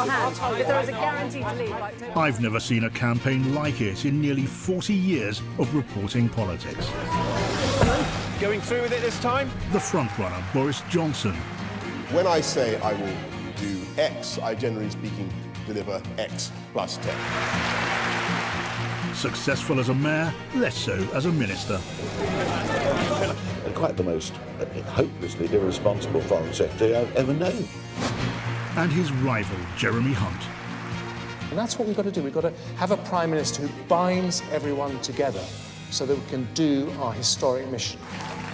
your hand. If there is a guaranteed lead. I've never seen a campaign like it in nearly 40 years of reporting politics. Going through with it this time? The frontrunner, Boris Johnson. When I say I will do X, I generally speaking deliver X plus 10. Successful as a mayor, less so as a minister. Quite the most hopelessly irresponsible foreign secretary I've ever known. And his rival, Jeremy Hunt. And that's what we've got to do. We've got to have a Prime Minister who binds everyone together so that we can do our historic mission.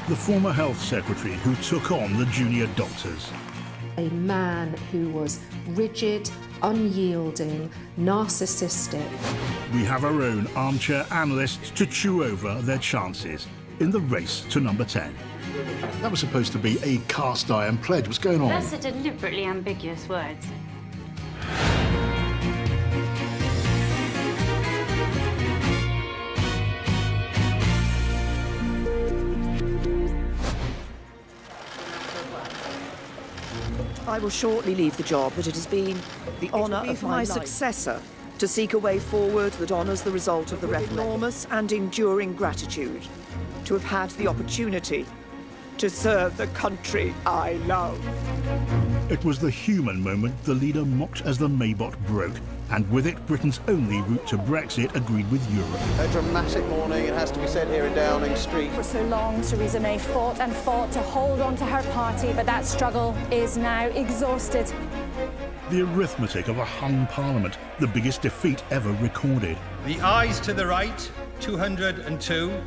The former health secretary who took on the junior doctors. A man who was rigid, unyielding, narcissistic. We have our own armchair analysts to chew over their chances in the race to number 10. That was supposed to be a cast iron pledge. What's going on? That's a deliberately ambiguous word. I will shortly leave the job, but it has been the honour of my successor to seek a way forward that honours the result of the referendum. Enormous and enduring gratitude to have had the opportunity to serve the country I love. It was the human moment the leader mocked as the Maybot broke, and with it, Britain's only route to Brexit agreed with Europe. A dramatic morning, it has to be said, here in Downing Street. For so long, Theresa May fought and fought to hold on to her party, but that struggle is now exhausted. The arithmetic of a hung parliament, the biggest defeat ever recorded. The ayes to the right, 202.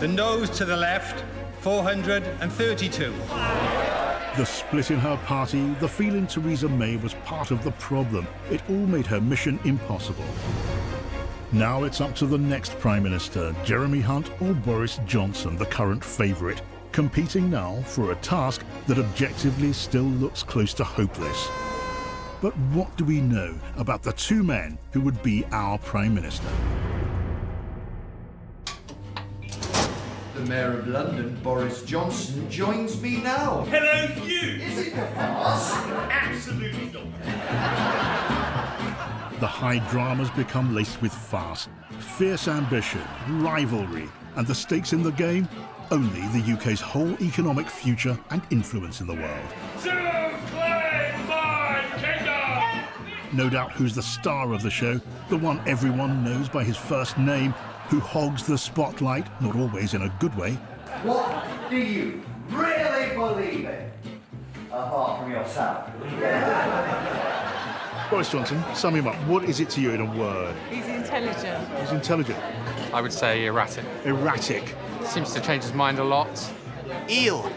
The noes to the left, 432. The split in her party, the feeling Theresa May was part of the problem. It all made her mission impossible. Now it's up to the next Prime Minister, Jeremy Hunt or Boris Johnson, the current favourite, competing now for a task that objectively still looks close to hopeless. But what do we know about the two men who would be our Prime Minister? The Mayor of London, Boris Johnson, joins me now. Hello, you! Is it a farce? Absolutely not. The high dramas become laced with farce, fierce ambition, rivalry, and the stakes in the game? Only the UK's whole economic future and influence in the world. To claim my kingdom! No doubt who's the star of the show, the one everyone knows by his first name, who hogs the spotlight, not always in a good way. What do you really believe in? Apart from yourself. Boris Johnson, sum him up. What is it to you in a word? He's intelligent. He's intelligent. I would say erratic. Erratic. Seems to change his mind a lot. Eel.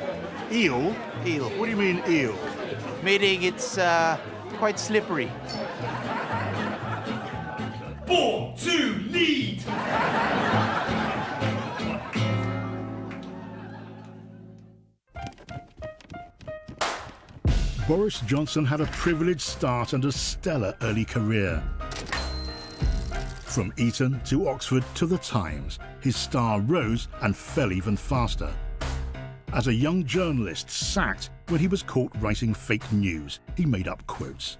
Eel? Eel. What do you mean eel? Meaning it's quite slippery. Born to lead! Boris Johnson had a privileged start and a stellar early career. From Eton to Oxford to the Times, his star rose and fell even faster. As a young journalist sacked when he was caught writing fake news, he made up quotes.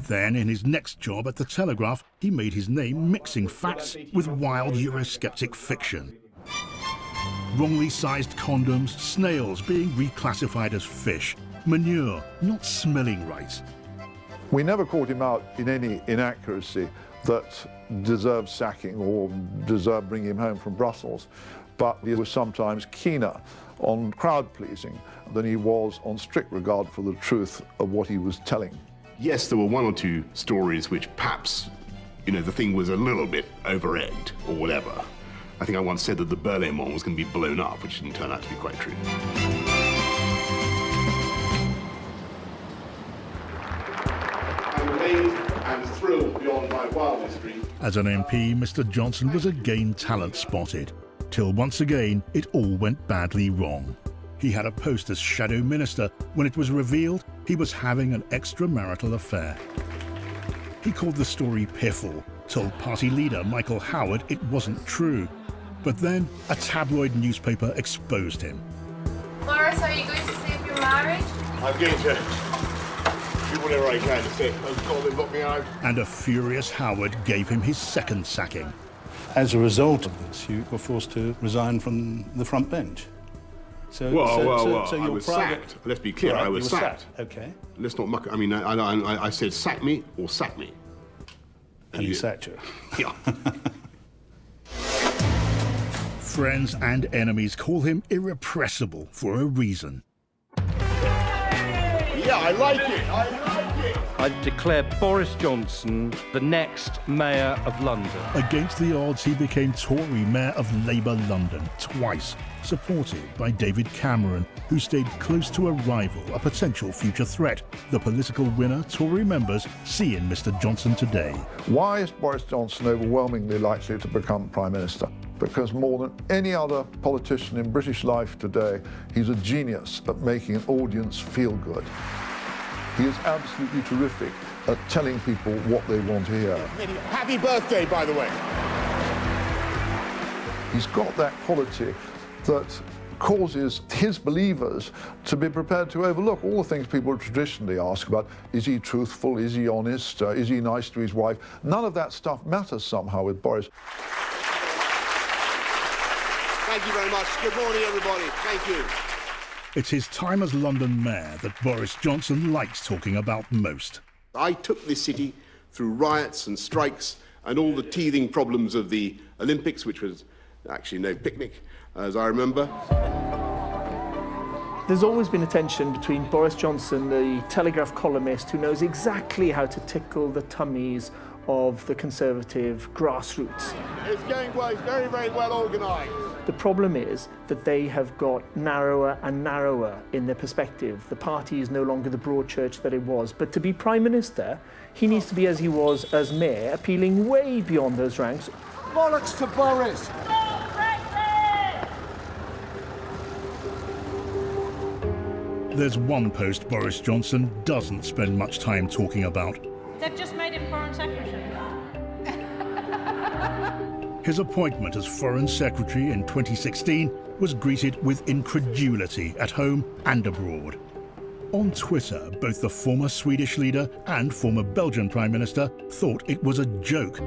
Then, in his next job at The Telegraph, he made his name mixing facts with wild Eurosceptic fiction. Wrongly sized condoms, snails being reclassified as fish, manure not smelling right. We never caught him out in any inaccuracy that deserved sacking or deserved bringing him home from Brussels, but he was sometimes keener on crowd-pleasing than he was on strict regard for the truth of what he was telling. Yes, there were one or two stories which perhaps, the thing was a little bit over-egged or whatever. I think I once said that the Berlin one was going to be blown up, which didn't turn out to be quite true. I'm amazed and thrilled beyond my wildest dreams. As an MP, Mr. Johnson was again talent spotted, till once again it all went badly wrong. He had a post as shadow minister when it was revealed he was having an extramarital affair. He called the story piffle, told party leader Michael Howard it wasn't true. But then a tabloid newspaper exposed him. Boris, are you going to save your marriage? I'm going to do whatever I can to say, oh God, they've got me out. And a furious Howard gave him his second sacking. As a result of this, you were forced to resign from the front bench. So, Well, so I your was private... sacked. Let's be clear, Right, I was you were sacked. Okay. Let's not muck. I mean, I said sack me or sack me. And he sacked you. Yeah. Friends and enemies call him irrepressible for a reason. Yeah, I like it. I like it. I've declared Boris Johnson the next Mayor of London. Against the odds, he became Tory Mayor of Labour London twice, supported by David Cameron, who stayed close to a rival, a potential future threat. The political winner Tory members see in Mr. Johnson today. Why is Boris Johnson overwhelmingly likely to become Prime Minister? Because more than any other politician in British life today, he's a genius at making an audience feel good. He is absolutely terrific at telling people what they want to hear. Happy birthday, by the way. He's got that quality that causes his believers to be prepared to overlook all the things people traditionally ask about. Is he truthful? Is he honest? Is he nice to his wife? None of that stuff matters somehow with Boris. Thank you very much. Good morning, everybody. Thank you. It's his time as London Mayor that Boris Johnson likes talking about most. I took this city through riots and strikes and all the teething problems of the Olympics, which was actually no picnic, as I remember. There's always been a tension between Boris Johnson, the Telegraph columnist, who knows exactly how to tickle the tummies of the Conservative grassroots. It's going well. It's very, very well organised. The problem is that they have got narrower and narrower in their perspective. The party is no longer the broad church that it was. But to be Prime Minister, he needs to be as he was as Mayor, appealing way beyond those ranks. Bollocks to Boris! There's one post Boris Johnson doesn't spend much time talking about. They've just made him Foreign Secretary. His appointment as Foreign Secretary in 2016 was greeted with incredulity at home and abroad. On Twitter, both the former Swedish leader and former Belgian Prime Minister thought it was a joke.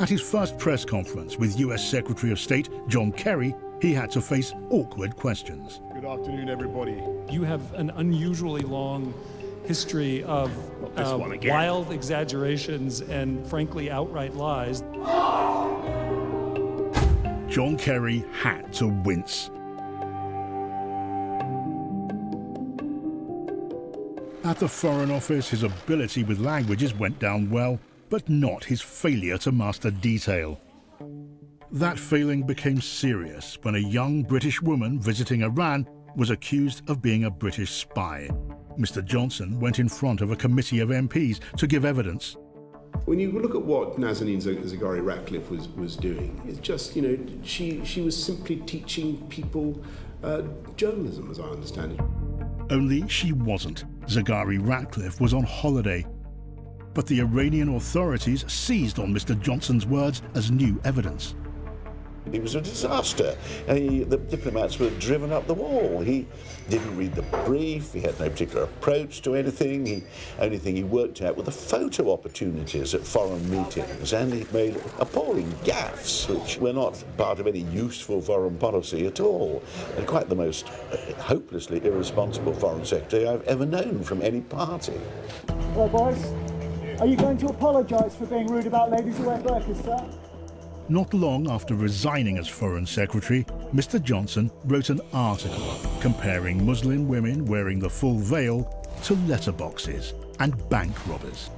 At his first press conference with US Secretary of State John Kerry, he had to face awkward questions. Good afternoon, everybody. You have an unusually long history of wild exaggerations and, frankly, outright lies. John Kerry had to wince. At the Foreign Office, his ability with languages went down well, but not his failure to master detail. That failing became serious when a young British woman visiting Iran was accused of being a British spy. Mr. Johnson went in front of a committee of MPs to give evidence. When you look at what Nazanin Zaghari Ratcliffe was doing, it's just, you know, she was simply teaching people journalism, as I understand it. Only she wasn't. Zaghari Ratcliffe was on holiday. But the Iranian authorities seized on Mr. Johnson's words as new evidence. He was a disaster. The diplomats were driven up the wall. He didn't read the brief. He had no particular approach to anything. The only thing he worked out were the photo opportunities at foreign meetings, and he made appalling gaffes, which were not part of any useful foreign policy at all. And quite the most hopelessly irresponsible foreign secretary I've ever known from any party. Hello, boys. Are you going to apologise for being rude about ladies who wear burqas, sir? Not long after resigning as Foreign Secretary, Mr. Johnson wrote an article comparing Muslim women wearing the full veil to letterboxes and bank robbers.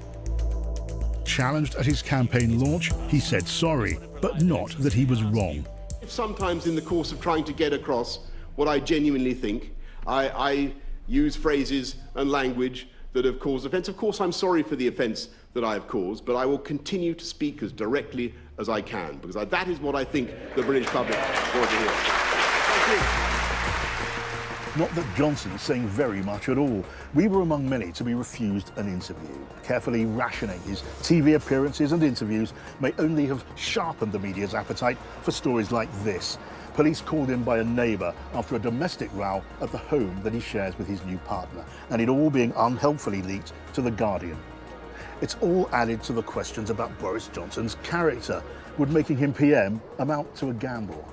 Challenged at his campaign launch, he said sorry, but not that he was wrong. Sometimes in the course of trying to get across what I genuinely think, I use phrases and language that have caused offence. Of course, I'm sorry for the offence that I have caused, but I will continue to speak as directly as I can, because that is what I think the British public want to hear. Thank you. Not that Johnson is saying very much at all. We were among many to be refused an interview. Carefully rationing his TV appearances and interviews may only have sharpened the media's appetite for stories like this. Police called in by a neighbour after a domestic row at the home that he shares with his new partner, and it all being unhelpfully leaked to The Guardian. It's all added to the questions about Boris Johnson's character. Would making him PM amount to a gamble?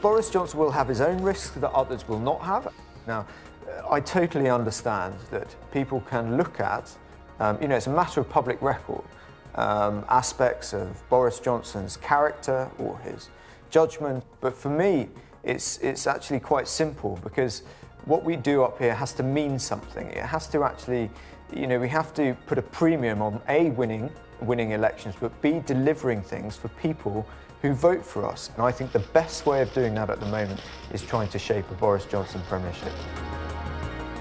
Boris Johnson will have his own risks that others will not have. Now, I totally understand that people can look at, it's a matter of public record, aspects of Boris Johnson's character or his judgment. But for me, it's actually quite simple, because what we do up here has to mean something. It has to actually, we have to put a premium on A, winning elections, but B, delivering things for people who vote for us. And I think the best way of doing that at the moment is trying to shape a Boris Johnson premiership.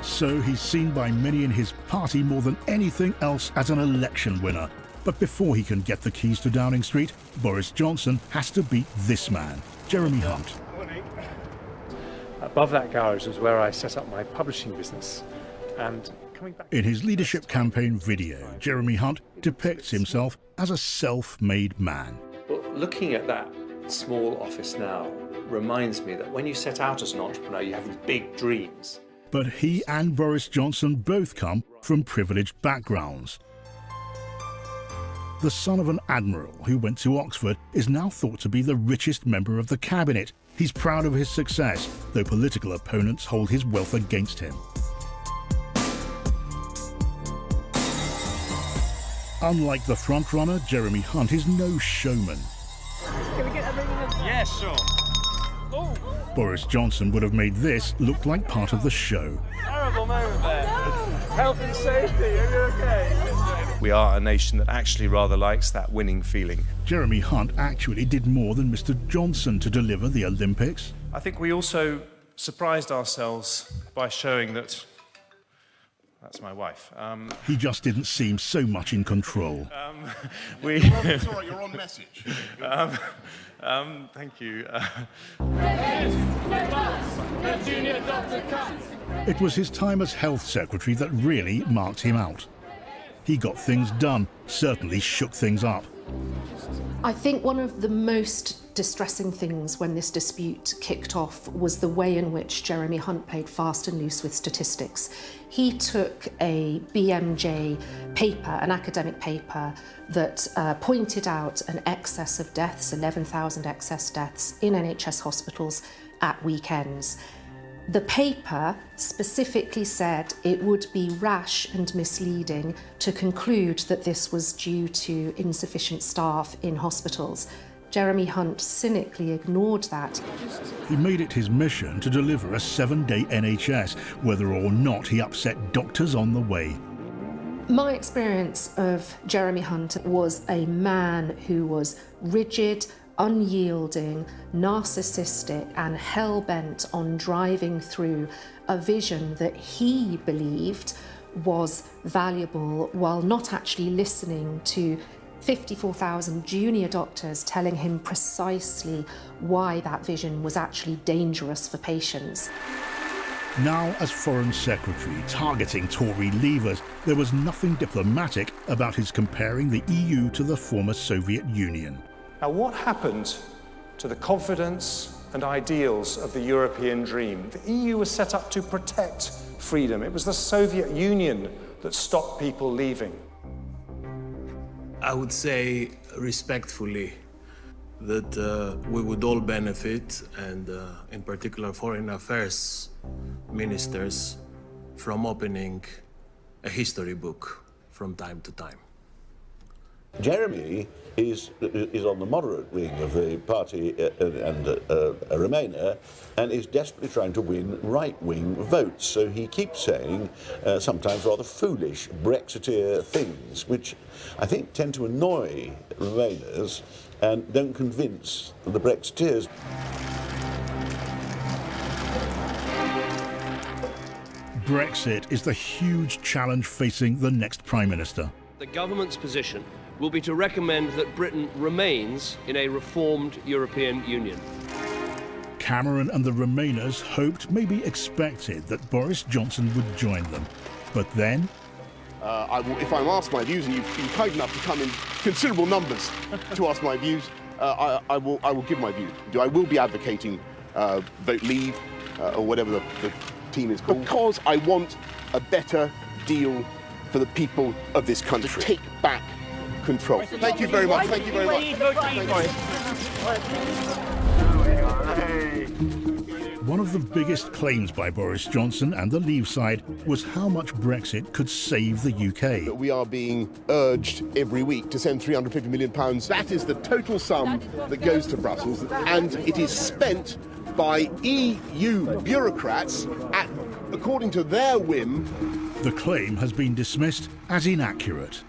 So he's seen by many in his party more than anything else as an election winner. But before he can get the keys to Downing Street, Boris Johnson has to beat this man, Jeremy Hunt. Above that garage was where I set up my publishing business. And coming back... In his leadership campaign video, Jeremy Hunt depicts himself as a self-made man. But looking at that small office now reminds me that when you set out as an entrepreneur, you have these big dreams. But he and Boris Johnson both come from privileged backgrounds. The son of an admiral who went to Oxford is now thought to be the richest member of the cabinet. He's proud of his success, though political opponents hold his wealth against him. Unlike the frontrunner, Jeremy Hunt is no showman. Can we get everything else? Yes, sure. Oh. Boris Johnson would have made this look like part of the show. Terrible moment there. Oh, no. Health and safety, are you okay? We are a nation that actually rather likes that winning feeling. Jeremy Hunt actually did more than Mr. Johnson to deliver the Olympics. I think we also surprised ourselves by showing that... That's my wife. He just didn't seem so much in control. It's all right, you're on message. Thank you. It was his time as health secretary that really marked him out. He got things done, certainly shook things up. I think one of the most distressing things when this dispute kicked off was the way in which Jeremy Hunt played fast and loose with statistics. He took a BMJ paper, an academic paper, that pointed out an excess of deaths, 11,000 excess deaths in NHS hospitals at weekends. The paper specifically said it would be rash and misleading to conclude that this was due to insufficient staff in hospitals. Jeremy Hunt cynically ignored that. He made it his mission to deliver a 7-day NHS, whether or not he upset doctors on the way. My experience of Jeremy Hunt was a man who was rigid, unyielding, narcissistic, and hell-bent on driving through a vision that he believed was valuable, while not actually listening to 54,000 junior doctors telling him precisely why that vision was actually dangerous for patients. Now, as Foreign Secretary, targeting Tory leavers, there was nothing diplomatic about his comparing the EU to the former Soviet Union. Now, what happened to the confidence and ideals of the European dream? The EU was set up to protect freedom. It was the Soviet Union that stopped people leaving. I would say respectfully that we would all benefit, and in particular foreign affairs ministers, from opening a history book from time to time. Jeremy is on the moderate wing of the party and a Remainer, and is desperately trying to win right-wing votes. So he keeps saying sometimes rather foolish Brexiteer things, which I think tend to annoy Remainers and don't convince the Brexiteers. Brexit is the huge challenge facing the next Prime Minister. The government's position will be to recommend that Britain remains in a reformed European Union. Cameron and the Remainers hoped, maybe expected, that Boris Johnson would join them. But then... if I'm asked my views, and you've been kind enough to come in considerable numbers to ask my views, I will give my view. I will be advocating vote leave or whatever the team is called, because I want a better deal for the people of this country. To take back control. Thank you very much. Thank you very much. One of the biggest claims by Boris Johnson and the Leave side was how much Brexit could save the UK. We are being urged every week to send £350 million. That is the total sum that goes to Brussels, and it is spent by EU bureaucrats according to their whim. The claim has been dismissed as inaccurate,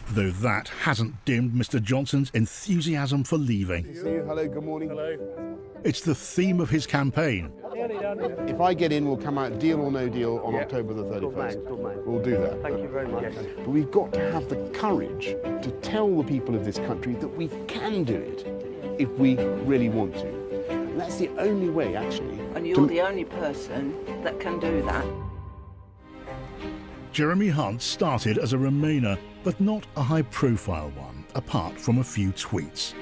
though that hasn't dimmed Mr. Johnson's enthusiasm for leaving. Hello, good morning. Hello. It's the theme of his campaign. If I get in, we'll come out deal or no deal on October the 31st. We'll do that. Thank you very much. But we've got to have the courage to tell the people of this country that we can do it if we really want to. And that's the only way, actually. And you're the only person that can do that. Jeremy Hunt started as a Remainer, but not a high-profile one, apart from a few tweets.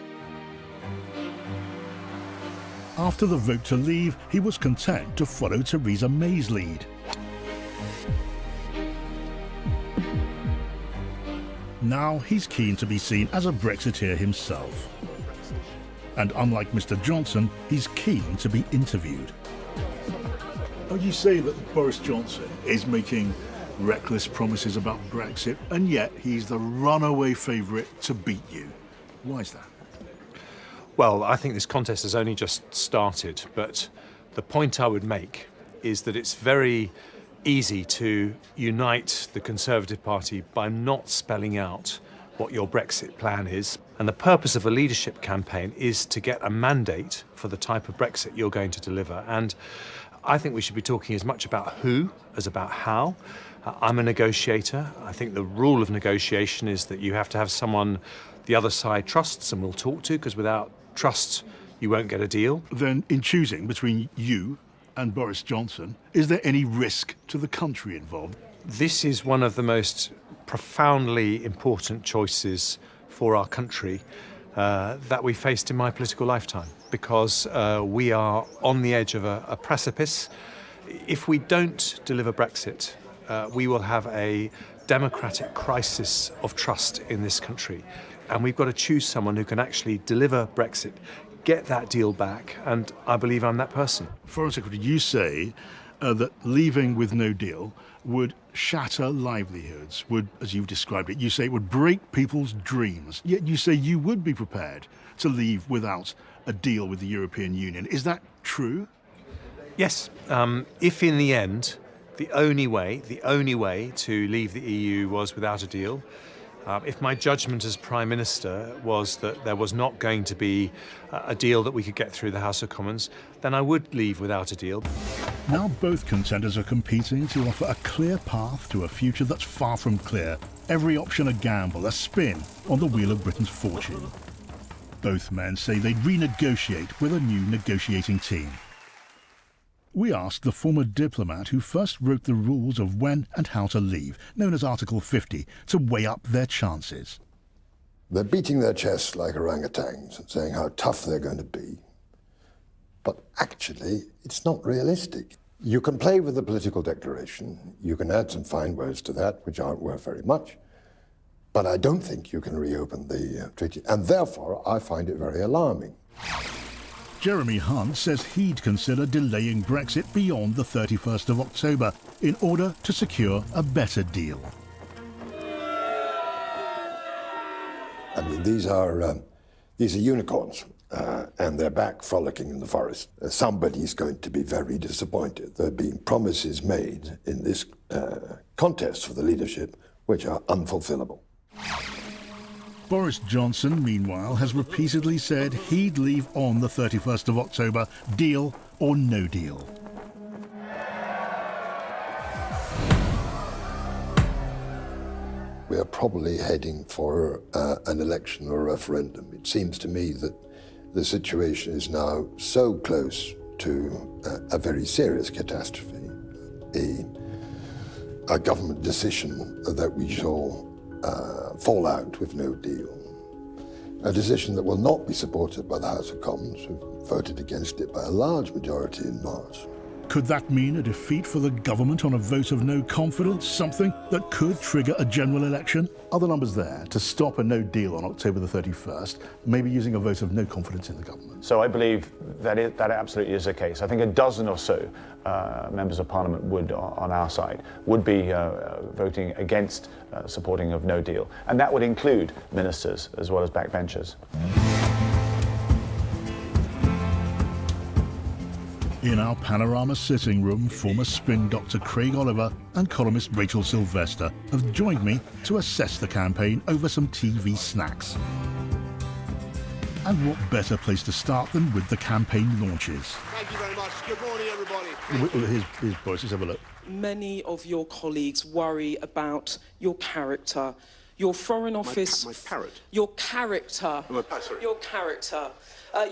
After the vote to leave, he was content to follow Theresa May's lead. Now he's keen to be seen as a Brexiteer himself. And unlike Mr. Johnson, he's keen to be interviewed. Are you saying that Boris Johnson is making reckless promises about Brexit, and yet he's the runaway favourite to beat you? Why is that? Well, I think this contest has only just started, but the point I would make is that it's very easy to unite the Conservative Party by not spelling out what your Brexit plan is. And the purpose of a leadership campaign is to get a mandate for the type of Brexit you're going to deliver. And I think we should be talking as much about who as about how. I'm a negotiator. I think the rule of negotiation is that you have to have someone the other side trusts and will talk to, because without trust, you won't get a deal. Then, in choosing between you and Boris Johnson, is there any risk to the country involved? This is one of the most profoundly important choices for our country that we faced in my political lifetime, because we are on the edge of a precipice. If we don't deliver Brexit, we will have a democratic crisis of trust in this country. And we've got to choose someone who can actually deliver Brexit, get that deal back, and I believe I'm that person. Foreign Secretary, you say that leaving with no deal would shatter livelihoods, would, as you've described it, you say it would break people's dreams. Yet you say you would be prepared to leave without a deal with the European Union. Is that true? Yes. If in the end, the only way to leave the EU was without a deal, if my judgment as Prime Minister was that there was not going to be a deal that we could get through the House of Commons, then I would leave without a deal. Now both contenders are competing to offer a clear path to a future that's far from clear. Every option a gamble, a spin on the wheel of Britain's fortune. Both men say they'd renegotiate with a new negotiating team. We asked the former diplomat who first wrote the rules of when and how to leave, known as Article 50, to weigh up their chances. They're beating their chests like orangutans and saying how tough they're going to be. But actually, it's not realistic. You can play with the political declaration, you can add some fine words to that, which aren't worth very much, but I don't think you can reopen the treaty, and therefore I find it very alarming. Jeremy Hunt says he'd consider delaying Brexit beyond the 31st of October in order to secure a better deal. I mean, these are unicorns, and they're back frolicking in the forest. Somebody's going to be very disappointed. There are being promises made in this contest for the leadership which are unfulfillable. Boris Johnson, meanwhile, has repeatedly said he'd leave on the 31st of October, deal or no deal. We are probably heading for an election or a referendum. It seems to me that the situation is now so close to a very serious catastrophe, a government decision that we shall fall out with no deal. A decision that will not be supported by the House of Commons, who voted against it by a large majority in March. Could that mean a defeat for the government on a vote of no confidence, something that could trigger a general election? Are the numbers there to stop a no deal on October the 31st, maybe using a vote of no confidence in the government? So I believe that that absolutely is the case. I think a dozen or so members of Parliament would, on our side, would be voting against supporting of no deal. And that would include ministers as well as backbenchers. In our Panorama sitting room, former spin doctor Craig Oliver and columnist Rachel Sylvester have joined me to assess the campaign over some TV snacks. And what better place to start than with the campaign launches? Thank you very much. Good morning, everybody. Here's Boris, let's have a look. Many of your colleagues worry about your character. Your Foreign Office... My parrot? Your character. Oh, sorry. Your character.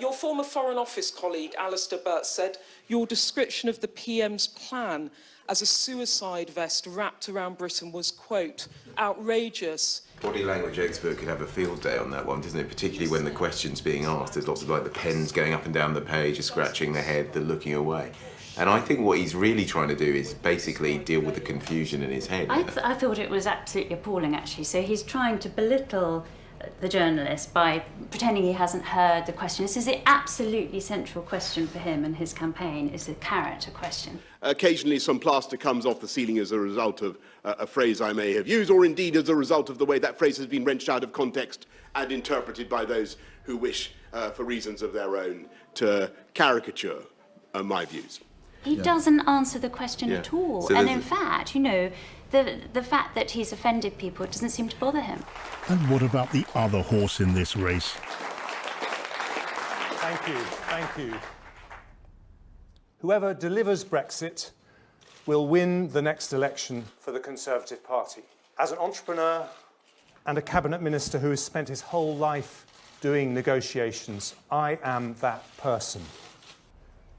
Your former Foreign Office colleague, Alistair Burt, said your description of the PM's plan as a suicide vest wrapped around Britain was, quote, outrageous. Body language expert could have a field day on that one, doesn't it? Particularly when the question's being asked. There's lots of like the pens going up and down the page, scratching the head, the looking away. And I think what he's really trying to do is basically deal with the confusion in his head. I thought it was absolutely appalling, actually. So he's trying to belittle the journalist by pretending he hasn't heard the question. This is the absolutely central question for him and his campaign, is the character question. Occasionally some plaster comes off the ceiling as a result of a phrase I may have used, or indeed as a result of the way that phrase has been wrenched out of context and interpreted by those who wish, for reasons of their own, to caricature my views. He doesn't answer the question at all. So and in fact, you know, the fact that he's offended people, it doesn't seem to bother him. And what about the other horse in this race? Thank you, thank you. Whoever delivers Brexit will win the next election for the Conservative Party. As an entrepreneur and a cabinet minister who has spent his whole life doing negotiations, I am that person.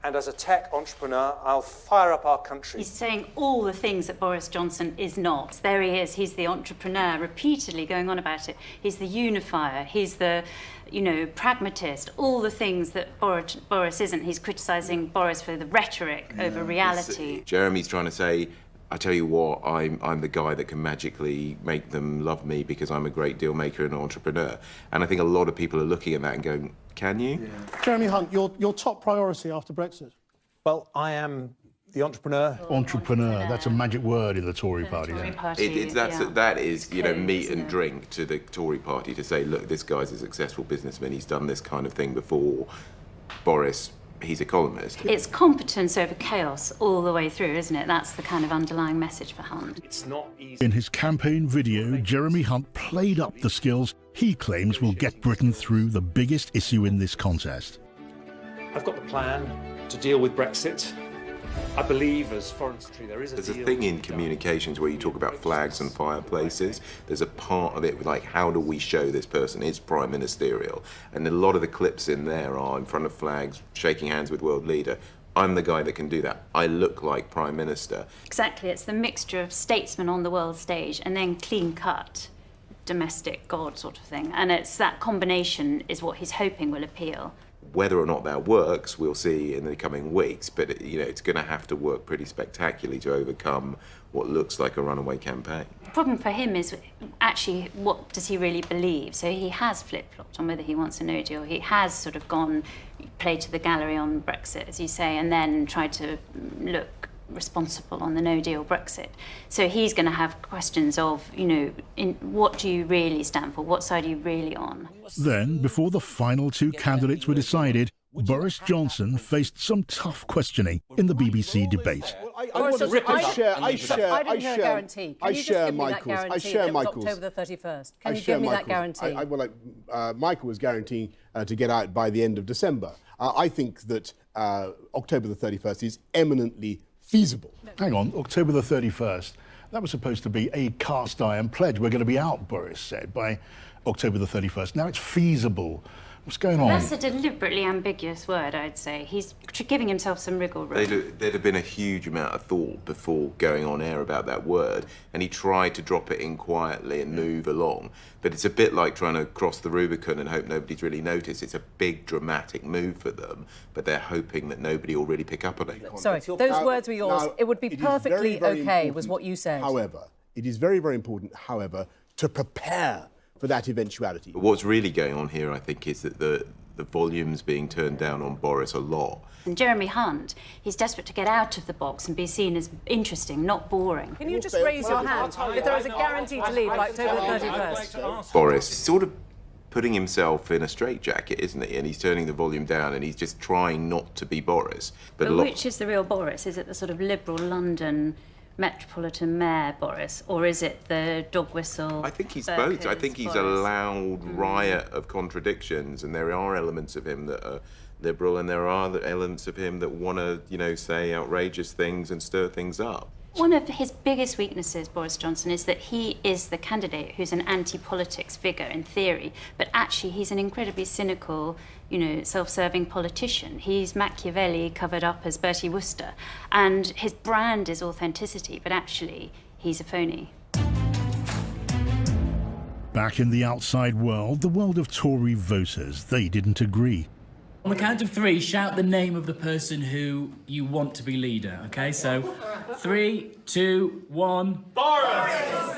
And as a tech entrepreneur, I'll fire up our country. He's saying all the things that Boris Johnson is not. There he is, he's the entrepreneur, repeatedly going on about it. He's the unifier, he's the, you know, pragmatist, all the things that Boris isn't. He's criticising Boris for the rhetoric over reality. Jeremy's trying to say, I tell you what, I'm the guy that can magically make them love me because I'm a great deal maker and entrepreneur. And I think a lot of people are looking at that and going, can you? Yeah. Jeremy Hunt, your top priority after Brexit? Well, I am the entrepreneur. Entrepreneur, that's a magic word in the Tory party. That is, you know, meat and drink to the Tory party to say, look, this guy's a successful businessman, he's done this kind of thing before. Boris, he's a columnist. It's competence over chaos all the way through, isn't it? That's the kind of underlying message for Hunt. It's not easy. In his campaign video, Jeremy Hunt played up the skills he claims will get Britain through the biggest issue in this contest. I've got the plan to deal with Brexit. I believe, as Foreign Secretary, there's a thing in communications where you talk about flags and fireplaces. There's a part of it like, how do we show this person is prime ministerial? And a lot of the clips in there are in front of flags, shaking hands with world leader. I'm the guy that can do that. I look like prime minister. Exactly, it's the mixture of statesman on the world stage and then clean-cut domestic god sort of thing. And it's that combination is what he's hoping will appeal. Whether or not that works, we'll see in the coming weeks, but you know, it's going to have to work pretty spectacularly to overcome what looks like a runaway campaign. The problem for him is actually what does he really believe? So he has flip-flopped on whether he wants a no deal. He has sort of played to the gallery on Brexit, as you say, and then tried to look responsible on the no deal Brexit. So he's going to have questions of, you know, what do you really stand for? What side are you really on? Then, before the final two candidates were decided, Boris Johnson faced some tough questioning in the BBC debate. I share Michael's. October the 31st. Can you give me that guarantee? Michael was guaranteeing to get out by the end of December. I think that October the 31st is eminently feasible. Hang on, October the 31st. That was supposed to be a cast iron pledge. We're going to be out, Boris said, by October the 31st. Now it's feasible. What's going on? That's a deliberately ambiguous word, I'd say. He's giving himself some wriggle room. There'd have been a huge amount of thought before going on air about that word, and he tried to drop it in quietly and move along. But it's a bit like trying to cross the Rubicon and hope nobody's really noticed. It's a big, dramatic move for them, but they're hoping that nobody will really pick up on it. Sorry, those words were yours. It would be perfectly okay, was what you said. However, it is very, very important, however, to prepare for that eventuality. But what's really going on here, I think, is that the volume's being turned down on Boris a lot. And Jeremy Hunt, he's desperate to get out of the box and be seen as interesting, not boring. Can you just raise your hand if there is a guarantee to leave by October 31st? Boris is sort of putting himself in a straitjacket, isn't he? And he's turning the volume down and he's just trying not to be Boris. But which is the real Boris? Is it the sort of liberal London Metropolitan Mayor Boris, or is it the dog whistle? I think he's both. I think he's a loud riot of contradictions, and there are elements of him that are liberal, and there are the elements of him that want to, you know, say outrageous things and stir things up. One of his biggest weaknesses, Boris Johnson, is that he is the candidate who's an anti-politics figure in theory, but actually he's an incredibly cynical, you know, self-serving politician. He's Machiavelli covered up as Bertie Wooster, and his brand is authenticity, but actually he's a phony. Back in the outside world, the world of Tory voters, they didn't agree. On the count of three, shout the name of the person who you want to be leader, okay? So, 3, 2, 1... Boris!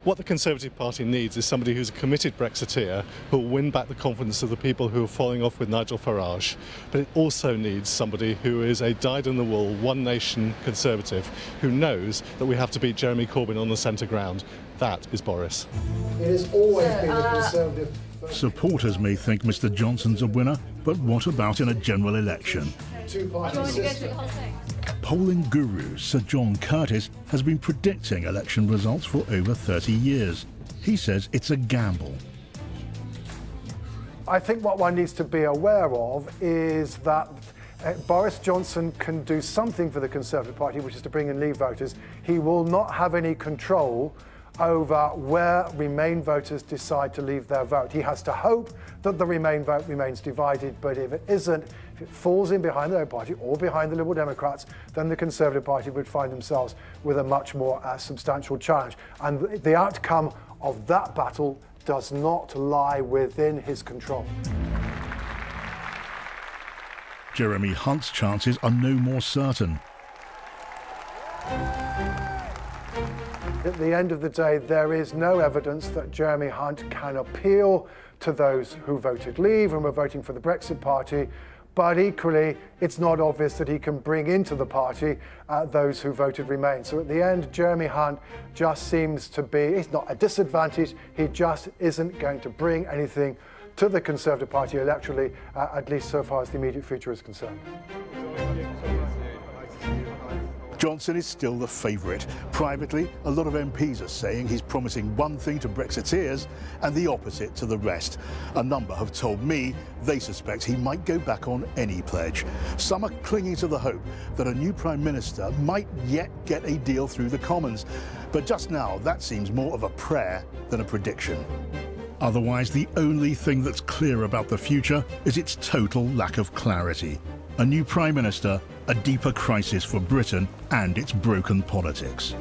What the Conservative Party needs is somebody who's a committed Brexiteer who will win back the confidence of the people who are falling off with Nigel Farage. But it also needs somebody who is a dyed-in-the-wool, one-nation Conservative who knows that we have to beat Jeremy Corbyn on the centre ground. That is Boris. It has always been a Conservative... Supporters may think Mr. Johnson's a winner, but what about in a general election? Polling guru Sir John Curtis has been predicting election results for over 30 years. He says it's a gamble. I think what one needs to be aware of is that Boris Johnson can do something for the Conservative Party, which is to bring in Leave voters. He will not have any control over where Remain voters decide to leave their vote. He has to hope that the Remain vote remains divided, but if it isn't, if it falls in behind the Labour Party or behind the Liberal Democrats, then the Conservative Party would find themselves with a much more substantial challenge. And the outcome of that battle does not lie within his control. Jeremy Hunt's chances are no more certain. At the end of the day, there is no evidence that Jeremy Hunt can appeal to those who voted Leave and were voting for the Brexit Party, but equally, it's not obvious that he can bring into the party those who voted Remain. So at the end, Jeremy Hunt just seems to be, it's not a disadvantage, he just isn't going to bring anything to the Conservative Party electorally, at least so far as the immediate future is concerned. Johnson is still the favourite. Privately, a lot of MPs are saying he's promising one thing to Brexiteers and the opposite to the rest. A number have told me they suspect he might go back on any pledge. Some are clinging to the hope that a new Prime Minister might yet get a deal through the Commons. But just now, that seems more of a prayer than a prediction. Otherwise, the only thing that's clear about the future is its total lack of clarity. A new Prime Minister, a deeper crisis for Britain and its broken politics.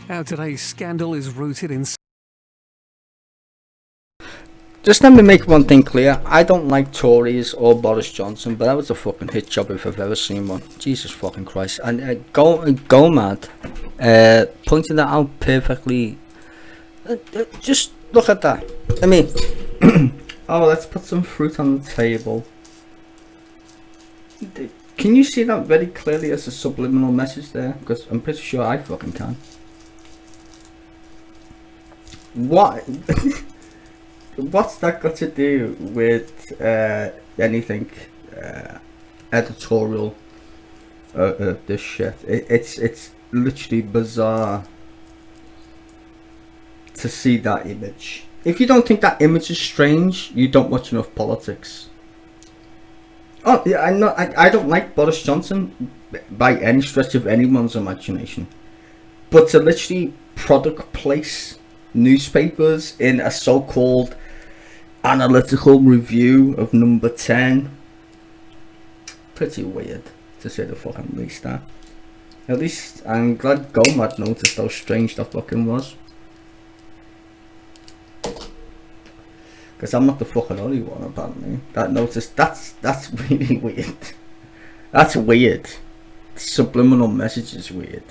Today's scandal is rooted in... Just let me make one thing clear. I don't like Tories or Boris Johnson, but that was a fucking hit job if I've ever seen one. Jesus fucking Christ. And go mad. Pointing that out perfectly. Just look at that. I mean... Oh, let's put some fruit on the table. Can you see that very clearly as a subliminal message there? Because I'm pretty sure I fucking can. What? What's that got to do with anything editorial? This shit. It's literally bizarre to see that image. If you don't think that image is strange, you don't watch enough politics. Oh yeah, I don't like Boris Johnson by any stretch of anyone's imagination, but to literally product place newspapers in a so-called analytical review of number 10. Pretty weird, to say the fucking least. That. At least I'm glad Gomad noticed how strange that fucking was. Because I'm not the fucking only one, apparently, that noticed. That's really weird. That's weird. Subliminal message is weird.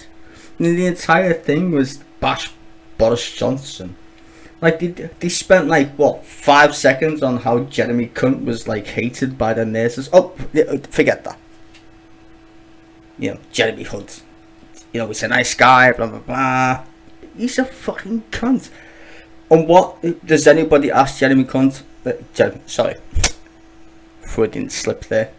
And the entire thing was bash Boris Johnson. Like, they spent like, what, 5 seconds on how Jeremy Cunt was like hated by the nurses. Oh, forget that. You know, Jeremy Hunt. You know, he's a nice guy, blah blah blah. He's a fucking cunt. And what does anybody ask Jeremy Cunt? Sorry, Freudian slip there.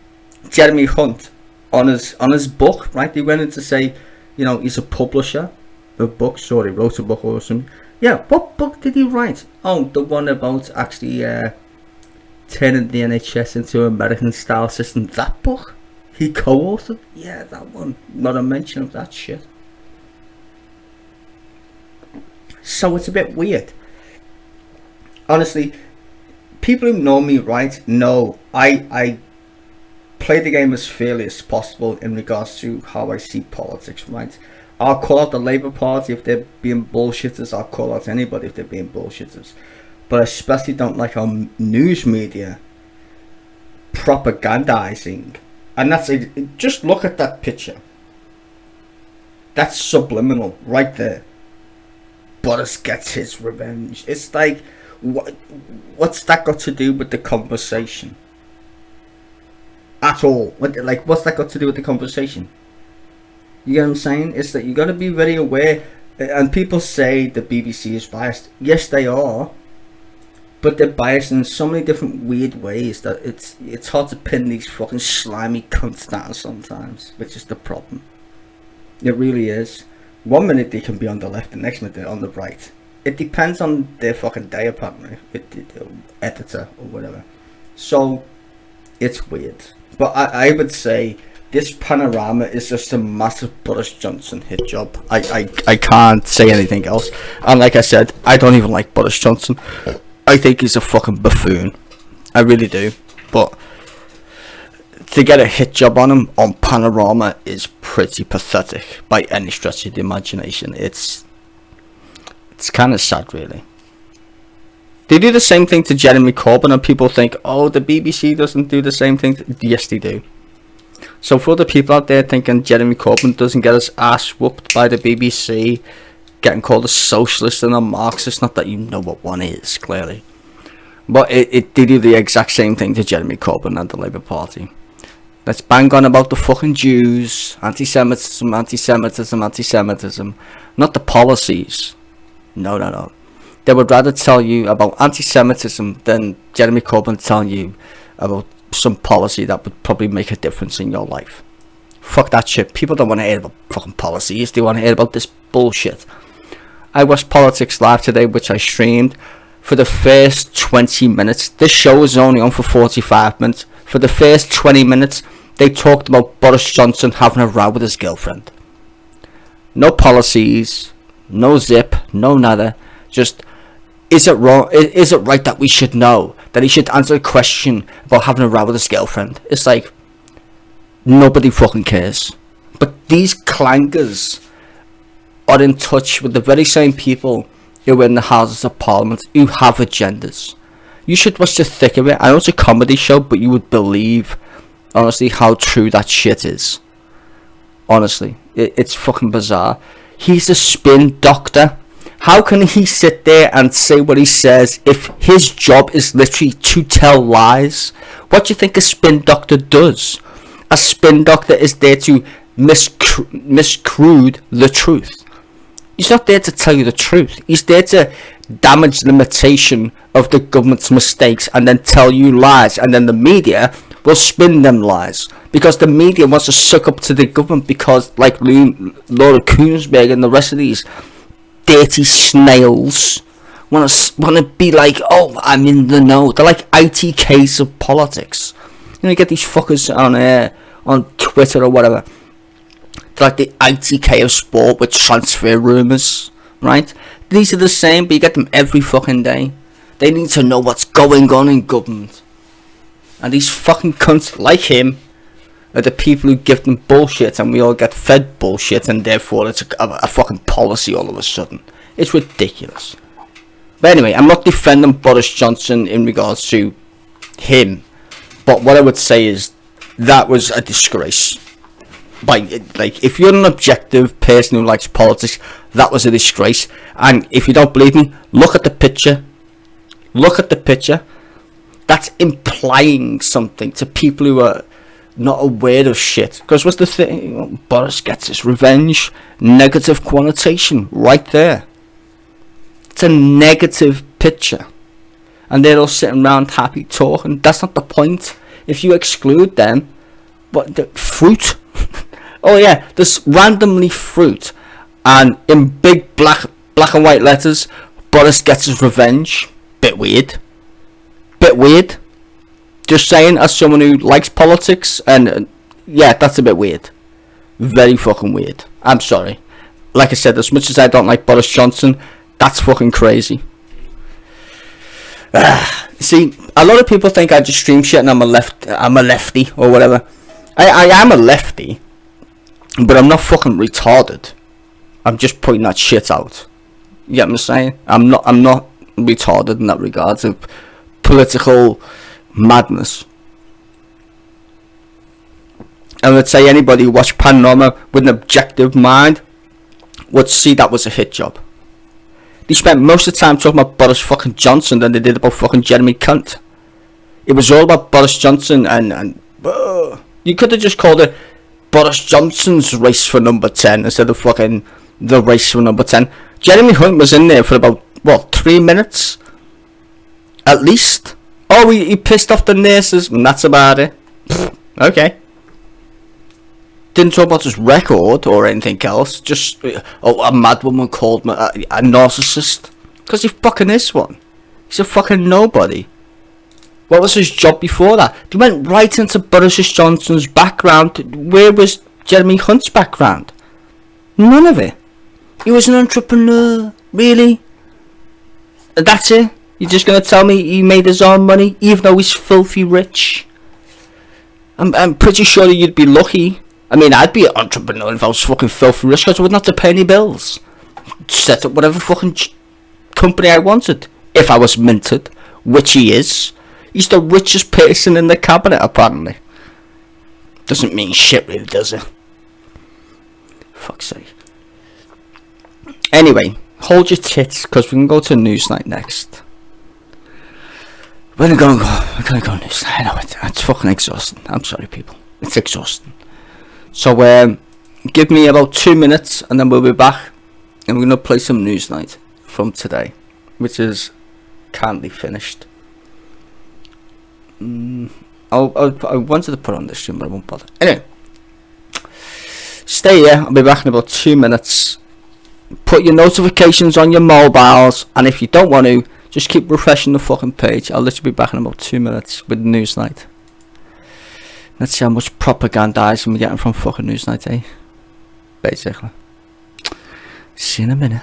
Jeremy Hunt on his book, right? They went in to say, you know, he's a publisher of books, or he wrote a book or something. Yeah, what book did he write? Oh, the one about actually turning the NHS into an American style system. That book he co-authored. Yeah, that one. Not a mention of that shit. So it's a bit weird. Honestly, people who know me, right, know I play the game as fairly as possible in regards to how I see politics, right? I'll call out the Labour Party if they're being bullshitters. I'll call out anybody if they're being bullshitters. But I especially don't like how news media propagandizing. And that's it. Just look at that picture. That's subliminal right there. Boris gets his revenge. It's like, what's that got to do with the conversation? At all. What's that got to do with the conversation? You get what I'm saying? It's that you got to be very aware. And people say the BBC is biased. Yes, they are. But they're biased in so many different weird ways that it's hard to pin these fucking slimy cunts down sometimes, which is the problem. It really is. 1 minute they can be on the left, the next minute they're on the right. It depends on their fucking day, apparently, with the editor or whatever. So, it's weird. But I would say this Panorama is just a massive Boris Johnson hit job. I can't say anything else. And like I said, I don't even like Boris Johnson. I think he's a fucking buffoon. I really do. But to get a hit job on him on Panorama is pretty pathetic by any stretch of the imagination. It's kind of sad, really. They do the same thing to Jeremy Corbyn, and people think, oh, the BBC doesn't do the same thing. Yes, they do. So for the people out there thinking Jeremy Corbyn doesn't get his ass whooped by the BBC, getting called a socialist and a Marxist, not that you know what one is, clearly. But they do the exact same thing to Jeremy Corbyn and the Labour Party. Let's bang on about the fucking Jews, anti-Semitism, anti-Semitism, anti-Semitism. Not the policies. No. They would rather tell you about anti-Semitism than Jeremy Corbyn telling you about some policy that would probably make a difference in your life. Fuck that shit. People don't want to hear about fucking policies. They want to hear about this bullshit. I watched Politics Live today, which I streamed. For the first 20 minutes, this show was only on for 45 minutes. For the first 20 minutes, they talked about Boris Johnson having a row with his girlfriend. No policies, no zip, no nada. Just, is it wrong? Is it right that we should know? That he should answer a question about having a row with his girlfriend? It's like, nobody fucking cares. But these clangers are in touch with the very same people who are in the Houses of Parliament who have agendas. You should watch the thick of it. I know it's a comedy show, but you would believe, honestly, how true that shit is. Honestly, it's fucking bizarre. He's a spin doctor. How can he sit there and say what he says if his job is literally to tell lies? What do you think a spin doctor does? A spin doctor is there to miscrude the truth. He's not there to tell you the truth. He's there to damage the imitation of the government's mistakes and then tell you lies. And then the media will spin them lies. Because the media wants to suck up to the government because, like Laura Kuenssberg and the rest of these dirty snails want to be like, oh, I'm in the know. They're like ITKs of politics. You know, you get these fuckers on Twitter or whatever. They're like the ITK of sport with transfer rumours. right? These are the same, but you get them every fucking day. They need to know what's going on in government. And these fucking cunts like him are the people who give them bullshit, and we all get fed bullshit, and therefore it's a fucking policy all of a sudden. It's ridiculous. But anyway, I'm not defending Boris Johnson in regards to him, but what I would say is that was a disgrace. Like, if you're an objective person who likes politics, that was a disgrace. And if you don't believe me, look at the picture. Look at the picture. That's implying something to people who are not aware of shit. Because what's the thing? Boris gets his revenge. Negative connotation right there. It's a negative picture. And they're all sitting around happy talking. That's not the point. If you exclude them, but the fruit. Oh yeah, there's randomly fruit, and in big black and white letters, Boris gets his revenge. Bit weird. Just saying, as someone who likes politics, and yeah, that's a bit weird. Very fucking weird. I'm sorry. Like I said, as much as I don't like Boris Johnson, that's fucking crazy. See, a lot of people think I just stream shit and I'm a lefty or whatever. I am a lefty, but I'm not fucking retarded. I'm just putting that shit out. You get what I'm saying? I'm not retarded in that regard of political madness. I would say anybody who watched Panorama with an objective mind would see that was a hit job. They spent most of the time talking about Boris fucking Johnson than they did about fucking Jeremy Cunt. It was all about Boris Johnson and you could have just called it Boris Johnson's race for number 10 instead of fucking the race for number 10. Jeremy Hunt was in there for about, 3 minutes? At least. Oh, he pissed off the nurses, and that's about it. Okay. Didn't talk about his record or anything else. Just, a mad woman called me a narcissist. Because he fucking is one. He's a fucking nobody. What was his job before that? They went right into Boris Johnson's background. Where was Jeremy Hunt's background? None of it. He was an entrepreneur. Really? That's it? You're just going to tell me he made his own money, even though he's filthy rich? I'm pretty sure that you'd be lucky. I mean, I'd be an entrepreneur if I was fucking filthy rich, because I wouldn't have to pay any bills. Set up whatever fucking company I wanted. If I was minted, which he is. He's the richest person in the cabinet, apparently. Doesn't mean shit, really, does it? Fuck's sake. Anyway, hold your tits, because we can go to Newsnight next. We're gonna go Newsnight. I know it's fucking exhausting. I'm sorry, people. It's exhausting. So, give me about 2 minutes, and then we'll be back, and we're gonna play some Newsnight from today, which is currently finished. I wanted to put on this stream, but I won't bother. Anyway, stay here. I'll be back in about 2 minutes. Put your notifications on your mobiles, and if you don't want to, just keep refreshing the fucking page. I'll literally be back in about 2 minutes with Newsnight. Let's see how much propagandizing we're getting from fucking Newsnight, eh? Basically. See you in a minute.